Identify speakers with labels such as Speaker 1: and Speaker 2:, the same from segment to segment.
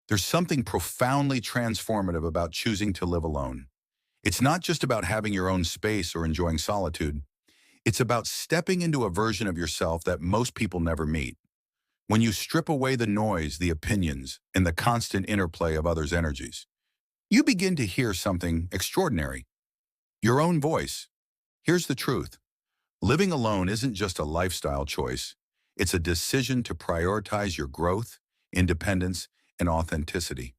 Speaker 1: There's something profoundly transformative about choosing to live alone. It's not just about having your own space or enjoying solitude. It's about stepping into a version of yourself that most people never meet. When you strip away the noise, the opinions, and the constant interplay of others' energies, you begin to hear something extraordinary. Your own voice. Here's the truth. Living alone isn't just a lifestyle choice. It's a decision to prioritize your growth, independence, and authenticity.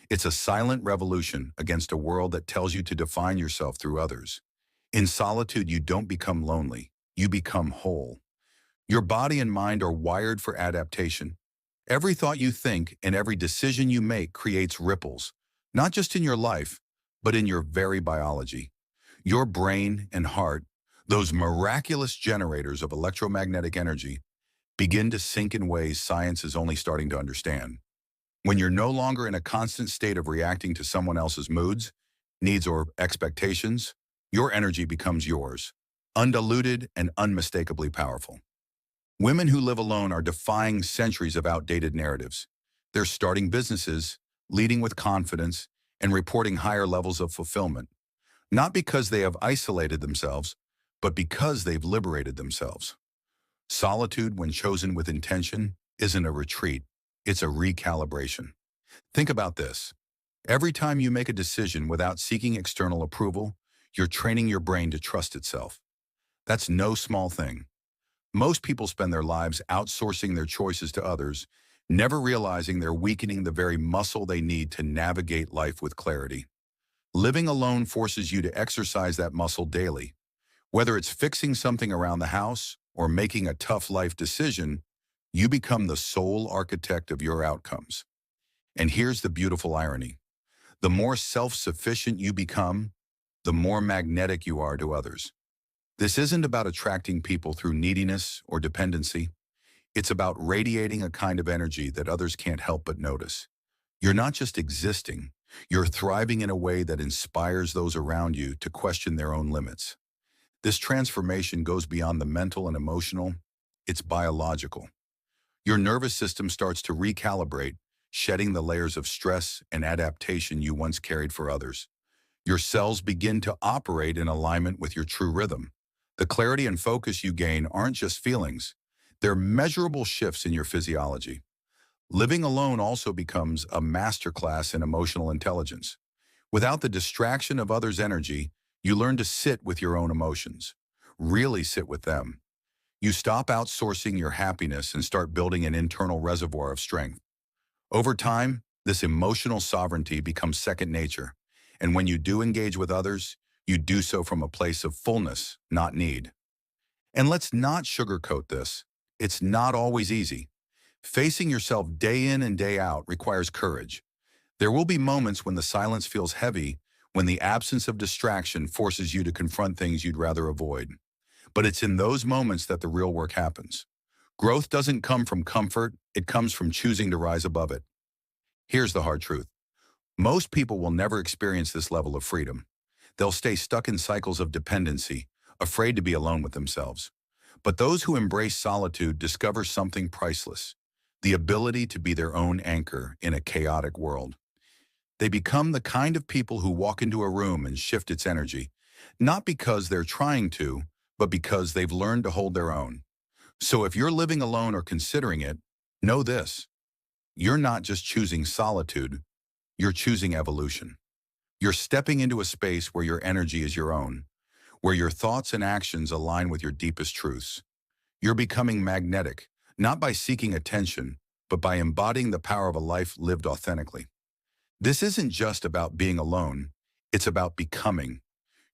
Speaker 1: It's a silent revolution against a world that tells you to define yourself through others. In solitude, you don't become lonely. You become whole. Your body and mind are wired for adaptation. Every thought you think and every decision you make creates ripples, not just in your life, but in your very biology. Your brain and heart, those miraculous generators of electromagnetic energy, begin to sync in ways science is only starting to understand. When you're no longer in a constant state of reacting to someone else's moods, needs, or expectations, your energy becomes yours, undiluted and unmistakably powerful. Women who live alone are defying centuries of outdated narratives. They're starting businesses, leading with confidence, and reporting higher levels of fulfillment, not because they have isolated themselves, but because they've liberated themselves. Solitude, when chosen with intention, isn't a retreat, it's a recalibration. Think about this. Every time you make a decision without seeking external approval, you're training your brain to trust itself. That's no small thing. Most people spend their lives outsourcing their choices to others, never realizing they're weakening the very muscle they need to navigate life with clarity. Living alone forces you to exercise that muscle daily. Whether it's fixing something around the house or making a tough life decision, you become the sole architect of your outcomes. And here's the beautiful irony. The more self-sufficient you become, the more magnetic you are to others. This isn't about attracting people through neediness or dependency. It's about radiating a kind of energy that others can't help but notice. You're not just existing, you're thriving in a way that inspires those around you to question their own limits. This transformation goes beyond the mental and emotional, it's biological. Your nervous system starts to recalibrate, shedding the layers of stress and adaptation you once carried for others. Your cells begin to operate in alignment with your true rhythm. The clarity and focus you gain aren't just feelings, they're measurable shifts in your physiology. Living alone also becomes a masterclass in emotional intelligence. Without the distraction of others' energy, you learn to sit with your own emotions, really sit with them. You stop outsourcing your happiness and start building an internal reservoir of strength. Over time, this emotional sovereignty becomes second nature, and when you do engage with others, you do so from a place of fullness, not need. And let's not sugarcoat this. It's not always easy. Facing yourself day in and day out requires courage. There will be moments when the silence feels heavy, when the absence of distraction forces you to confront things you'd rather avoid. But it's in those moments that the real work happens. Growth doesn't come from comfort, it comes from choosing to rise above it. Here's the hard truth. Most people will never experience this level of freedom. They'll stay stuck in cycles of dependency, afraid to be alone with themselves. But those who embrace solitude discover something priceless, the ability to be their own anchor in a chaotic world. They become the kind of people who walk into a room and shift its energy, not because they're trying to, but because they've learned to hold their own. So if you're living alone or considering it, know this. You're not just choosing solitude, you're choosing evolution. You're stepping into a space where your energy is your own, where your thoughts and actions align with your deepest truths. You're becoming magnetic, not by seeking attention, but by embodying the power of a life lived authentically. This isn't just about being alone, it's about becoming.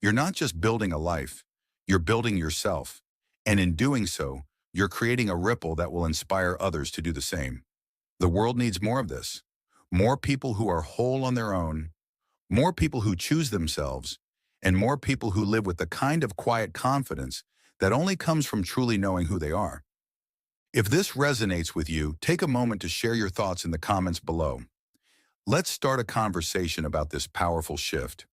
Speaker 1: You're not just building a life, you're building yourself. And in doing so, you're creating a ripple that will inspire others to do the same. The world needs more of this. More people who are whole on their own, more people who choose themselves, and more people who live with the kind of quiet confidence that only comes from truly knowing who they are. If this resonates with you, take a moment to share your thoughts in the comments below. Let's start a conversation about this powerful shift.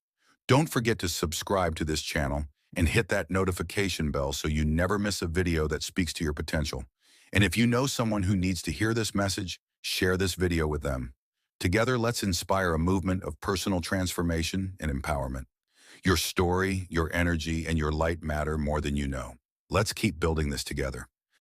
Speaker 1: Don't forget to subscribe to this channel and hit that notification bell so you never miss a video that speaks to your potential. And if you know someone who needs to hear this message, share this video with them. Together, let's inspire a movement of personal transformation and empowerment. Your story, your energy, and your light matter more than you know. Let's keep building this together.